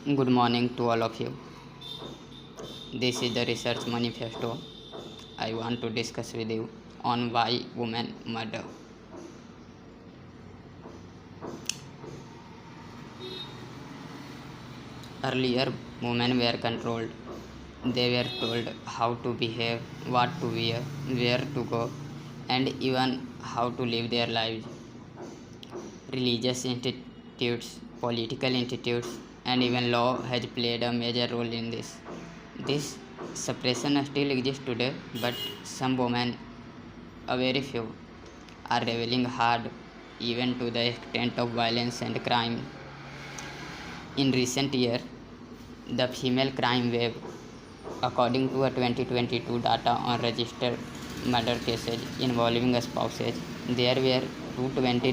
Good morning to all of you. This is the research manifesto. I want to discuss with you on why women murder. Earlier, women were controlled. They were told how to behave, what to wear, where to go, and even how to live their lives. Religious institutes, political institutes, and even law has played a major role in this. This suppression still exists today, but some women, a very few, are rebelling hard, even to the extent of violence and crime. In recent years, the female crime wave, according to a 2022 data on registered murder cases involving spouses, there were 220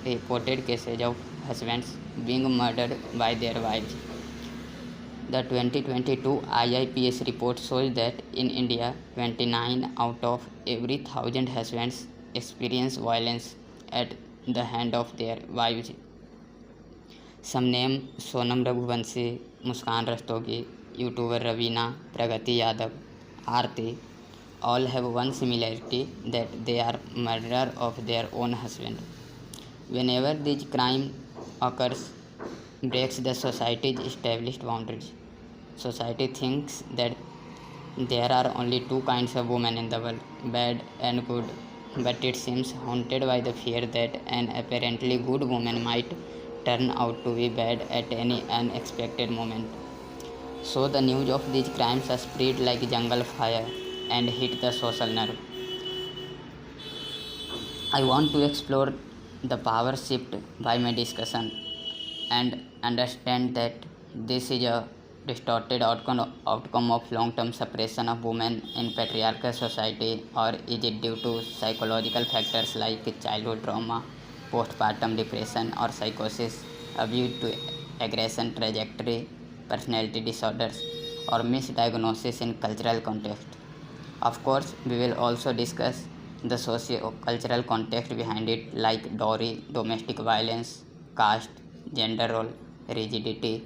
reported cases of husbands being murdered by their wives. The 2022 IIPS report shows that in India, 29 out of every 1,000 husbands experience violence at the hand of their wives. Some name Sonam Raghuvanshi, Muskan Rastogi, YouTuber Ravina, Pragati Yadav, Aarti, all have one similarity that they are murderer of their own husband. Whenever this crime occurs, breaks the society's established boundaries. Society thinks that there are only two kinds of women in the world, bad and good, but it seems haunted by the fear that an apparently good woman might turn out to be bad at any unexpected moment. So the news of these crimes spread like jungle fire and hit the social nerve. I want to explore the power shift by my discussion and understand that this is a distorted outcome of long-term suppression of women in patriarchal society, or is it due to psychological factors like childhood trauma, postpartum depression or psychosis, abuse to aggression trajectory, personality disorders, or misdiagnosis in cultural context. Of course, we will also discuss the socio-cultural context behind it, like dowry, domestic violence, caste, gender role, rigidity,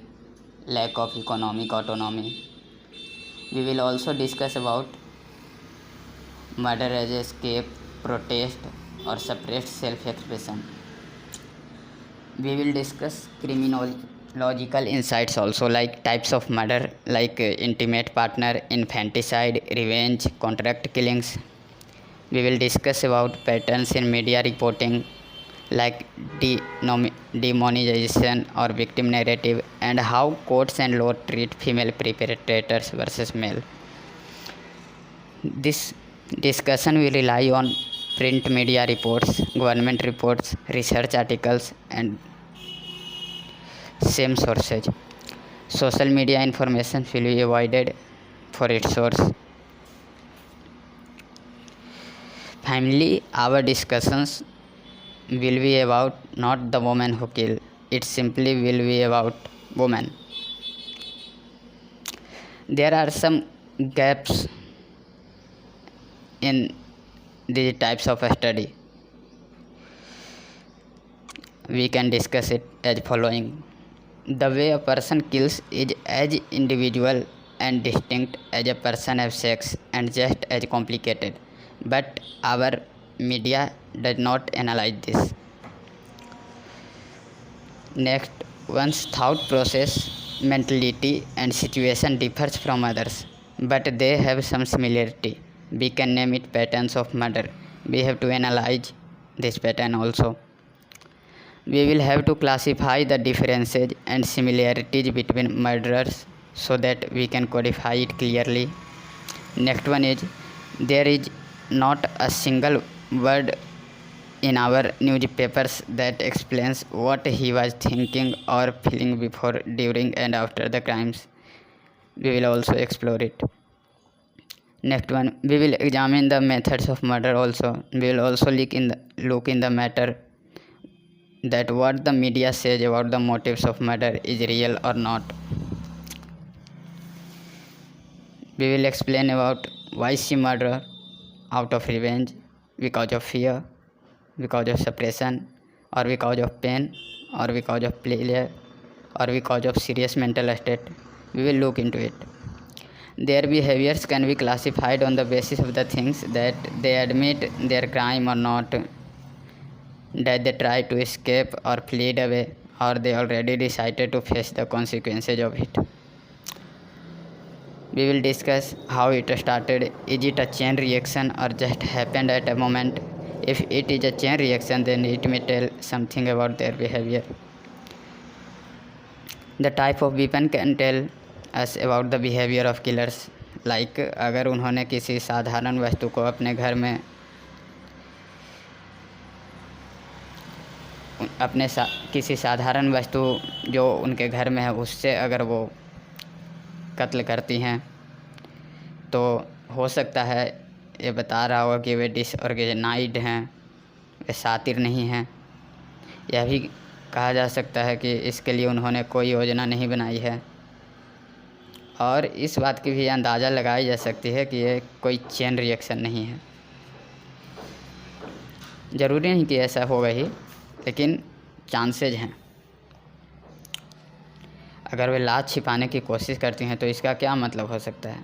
lack of economic autonomy. We will also discuss about murder as escape, protest, or suppressed self-expression. We will discuss criminological insights also, like types of murder, like intimate partner, infanticide, revenge, contract killings. We will discuss about patterns in media reporting, like demonization or victim narrative, and how courts and law treat female perpetrators versus male. This discussion will rely on print media reports, government reports, research articles, and same sources. Social media information will be avoided for its source. Finally, our discussions will be about not the woman who kill, it simply will be about women. There are some gaps in these types of study. We can discuss it as following. The way a person kills is as individual and distinct as a person has sex, and just as complicated. But our media does not analyze this. Next, one's thought process, mentality, and situation differs from others, but they have some similarity. We can name it patterns of murder. We have to analyze this pattern also. We will have to classify the differences and similarities between murderers so that we can codify it clearly. Next one is, there is not a single word in our newspapers that explains what he was thinking or feeling before, during, and after the crimes. We will also explore it. Next one, we will examine the methods of murder also. We will also look in the matter that what the media says about the motives of murder is real or not. We will explain about why she murdered, out of revenge, because of fear, because of suppression, or because of pain, or because of pleasure. or because of serious mental state. We will look into it. Their behaviors can be classified on the basis of the things that they admit their crime or not, that they try to escape or flee away, or they already decided to face the consequences of it. We will discuss how it started. Is it a chain reaction or just happened at a moment? If it is a chain reaction, then it may tell something about their behavior. The type of weapon can tell us about the behavior of killers. Like अगर उन्होंने किसी साधारण वस्तु को अपने घर में किसी साधारण वस्तु जो उनके घर में है उससे अगर वो कत्ल करती हैं तो हो सकता है ये बता रहा होगा कि वे डिसऑर्गेनाइज्ड हैं, वे शातिर नहीं हैं। यह भी कहा जा सकता है कि इसके लिए उन्होंने कोई योजना नहीं बनाई है, और इस बात की भी अंदाज़ा लगाई जा सकती है कि ये कोई चेन रिएक्शन नहीं है। ज़रूरी नहीं कि ऐसा होगा ही, लेकिन चांसेज हैं। अगर वे लाश छिपाने की कोशिश करती हैं तो इसका क्या मतलब हो सकता है?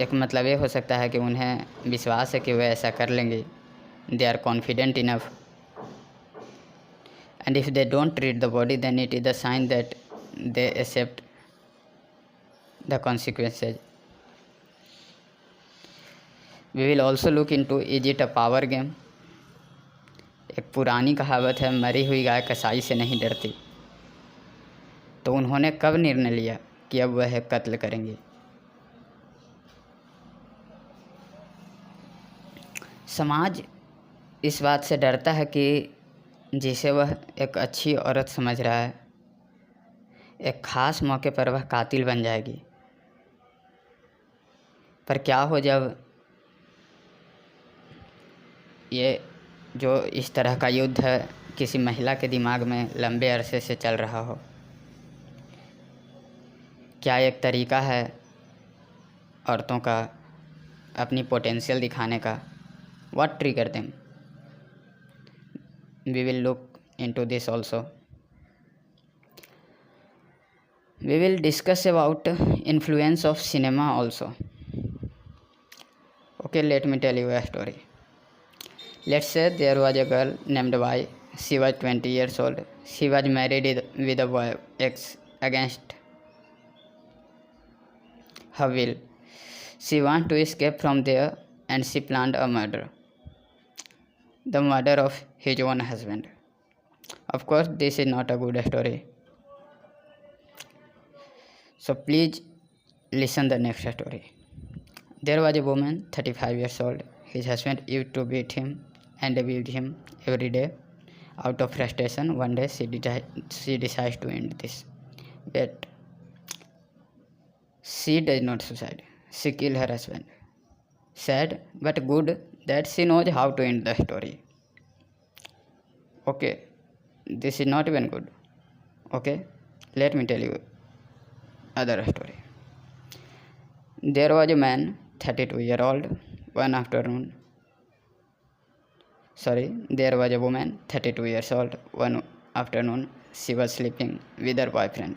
एक मतलब ये हो सकता है कि उन्हें विश्वास है कि वे ऐसा कर लेंगे, they are confident enough, and if they don't treat the body, then it is a sign that they accept the consequences. We will also look into, is it a power game? एक पुरानी कहावत है, मरी हुई गाय कसाई से नहीं डरती। तो उन्होंने कब निर्णय लिया कि अब वह कत्ल करेंगे? समाज इस बात से डरता है कि जिसे वह एक अच्छी औरत समझ रहा है, एक ख़ास मौके पर वह कातिल बन जाएगी। पर क्या हो जब ये जो इस तरह का युद्ध है किसी महिला के दिमाग में लंबे अरसे से चल रहा हो? क्या एक तरीका है औरतों का अपनी पोटेंशियल दिखाने का? What trigger them? We will look into this also. We will discuss about influence of cinema also. Okay, let me tell you a story. Let's say there was a girl named Y. She was 20 years old. She was married with a boy ex against her will. She wanted to escape from there and she planned a murder. The murder of his own husband. Of course, this is not a good story. So please listen the next story. There was a woman, 35 years old. His husband used to beat him and abuse him every day. Out of frustration, one day she decides to end this. But she does not suicide. She killed her husband. Sad but good that she knows how to end the story. Okay, this is not even good. Okay, let me tell you other story. There was a man, 32-year-old, there was a woman, 32 years old. One afternoon, she was sleeping with her boyfriend.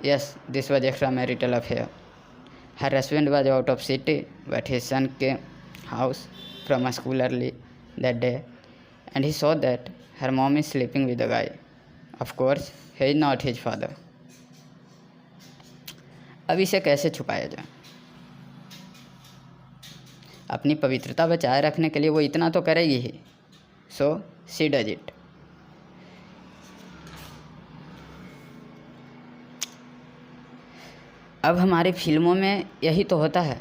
Yes, this was extramarital affair. Her husband was out of city, but his son came house from a school early that day, and he saw that her mom is sleeping with a guy. Of course, he is not his father. अब इसे कैसे छुपाया जाए? अपनी पवित्रता बचाए रखने के लिए वो इतना तो करेगी ही. So she does it. अब हमारी फिल्मों में यही तो होता है.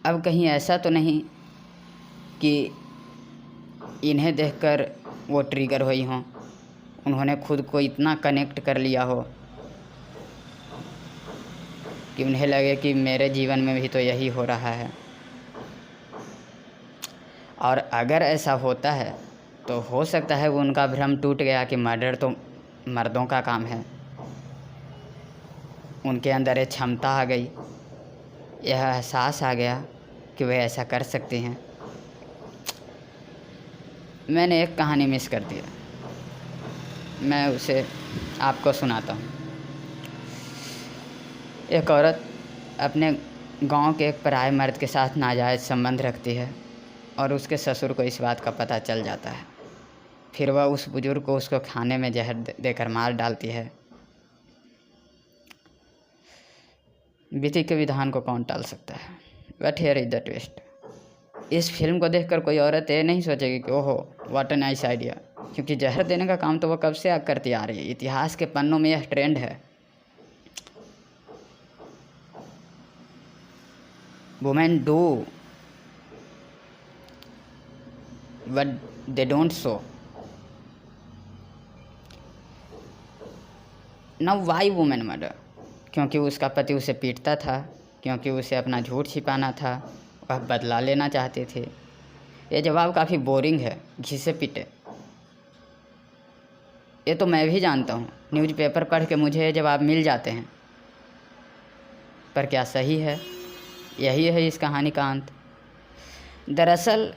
अब कहीं ऐसा तो नहीं कि इन्हें देखकर वो ट्रिगर हुई हों, उन्होंने खुद को इतना कनेक्ट कर लिया हो कि उन्हें लगे कि मेरे जीवन में भी तो यही हो रहा है. और अगर ऐसा होता है तो हो सकता है वो उनका भ्रम टूट गया कि मर्डर तो मर्दों का काम है. उनके अंदर ये क्षमता आ गई, यह एहसास आ गया कि वे ऐसा कर सकते हैं. मैंने एक कहानी मिस कर दी है, मैं उसे आपको सुनाता हूँ। एक औरत अपने गांव के एक पराये मर्द के साथ नाजायज़ संबंध रखती है और उसके ससुर को इस बात का पता चल जाता है। फिर वह उस बुजुर्ग को उसको खाने में जहर देकर मार डालती है। विधि के विधान को कौन टाल सकता है? But here is the twist. इस फिल्म को देखकर कोई औरत ये नहीं सोचेगी कि ओहो व्हाट अ नाइस आइडिया, क्योंकि जहर देने का काम तो वो कब से करती आ रही है। इतिहास के पन्नों में यह ट्रेंड है। Women do but they don't show. Now Y women murder? क्योंकि उसका पति उसे पीटता था, क्योंकि उसे अपना झूठ छिपाना था, वह बदला लेना चाहती थी। ये जवाब काफ़ी बोरिंग है, घिसे पीटे। ये तो मैं भी जानता हूँ, न्यूज़पेपर पढ़ के मुझे ये जवाब मिल जाते हैं, पर क्या सही है? यही है इस कहानी का अंत। दरअसल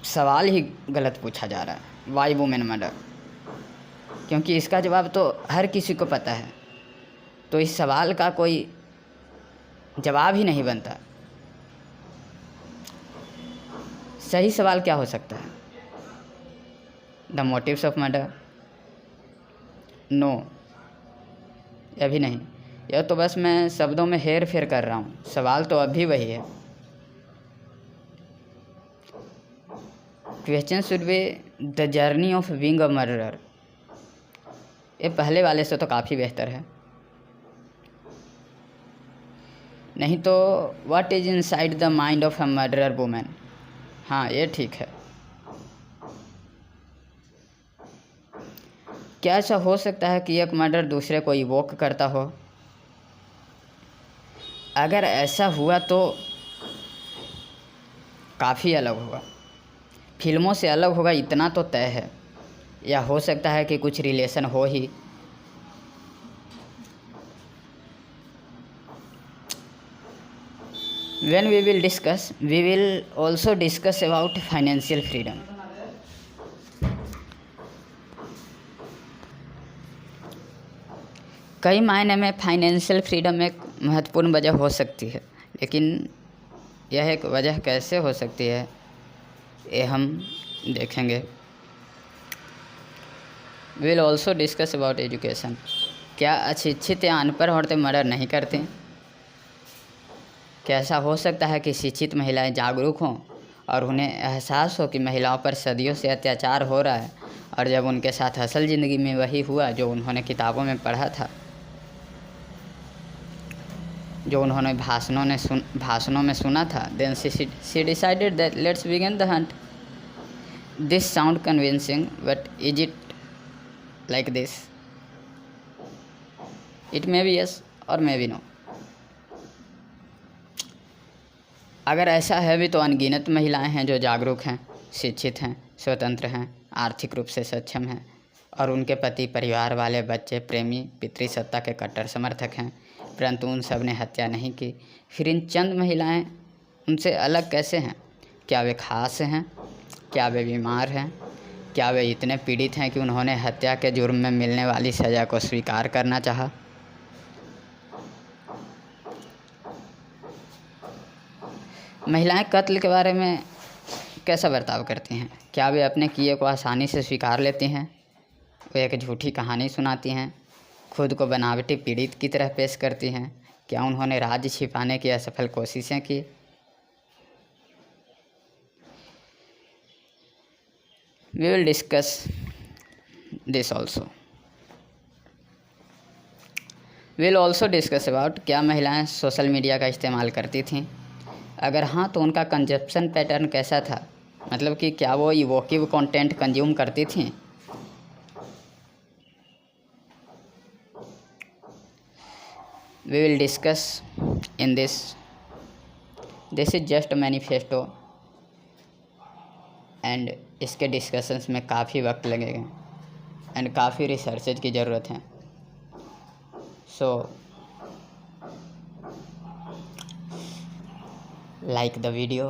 सवाल ही गलत पूछा जा रहा है, वाई वुमेन मर्डर, क्योंकि इसका जवाब तो हर किसी को पता है। तो इस सवाल का कोई जवाब ही नहीं बनता। सही सवाल क्या हो सकता है? The motives of murder? No, यह भी नहीं। यह तो बस मैं शब्दों में हेर फेर कर रहा हूँ। सवाल तो अब भी वही है। Question should be the journey of being a murderer. ये पहले वाले से तो काफ़ी बेहतर है। नहीं तो what is inside the mind of a murderer women? हाँ, ये ठीक है। क्या ऐसा हो सकता है कि एक मर्डर दूसरे को इवोक करता हो? अगर ऐसा हुआ तो काफ़ी अलग होगा, फिल्मों से अलग होगा, इतना तो तय है। या हो सकता है कि कुछ रिलेशन हो ही। When we will discuss, we will also discuss about financial freedom. कई मायने में फाइनेंशियल फ्रीडम एक महत्वपूर्ण वजह हो सकती है, लेकिन यह एक वजह कैसे हो सकती है ये हम देखेंगे। We will also discuss about education. क्या अशिक्षित या अनपढ़ औरतें मर्डर नहीं करती? क्या ऐसा हो सकता है कि शिक्षित महिलाएं जागरूक हों और उन्हें एहसास हो कि महिलाओं पर सदियों से अत्याचार हो रहा है, और जब उनके साथ असल ज़िंदगी में वही हुआ जो उन्होंने किताबों में पढ़ा था, जो उन्होंने भाषणों में सुना था, then she decided that let's begin the hunt. This sound convincing, but is it like this? It may be yes और मे बी नो। अगर ऐसा है भी तो अनगिनत महिलाएं हैं जो जागरूक हैं, शिक्षित हैं, स्वतंत्र हैं, आर्थिक रूप से सक्षम हैं, और उनके पति, परिवार वाले, बच्चे, प्रेमी, पितृसत्ता के कट्टर समर्थक हैं, परंतु उन सब ने हत्या नहीं की। फिर इन चंद महिलाएं उनसे अलग कैसे हैं? क्या वे खास हैं? क्या वे बीमार हैं? क्या वे इतने पीड़ित हैं कि उन्होंने हत्या के जुर्म में मिलने वाली सज़ा को स्वीकार करना चाहा? महिलाएं कत्ल के बारे में कैसा बर्ताव करती हैं? क्या वे अपने किए को आसानी से स्वीकार लेती हैं? वे एक झूठी कहानी सुनाती हैं, खुद को बनावटी पीड़ित की तरह पेश करती हैं? क्या उन्होंने राज छिपाने की असफल कोशिशें की? We will discuss this also. We will also discuss about क्या महिलाएं सोशल मीडिया का इस्तेमाल करती थीं? अगर हाँ तो उनका कंजप्शन पैटर्न कैसा था? मतलब कि क्या वो इवोकिव कंटेंट कंज्यूम करती थीं? We will discuss in this is just manifesto, and इसके डिस्कशंस में काफ़ी वक्त लगेगा एंड काफ़ी रिसर्चेज की ज़रूरत है। सो like the video,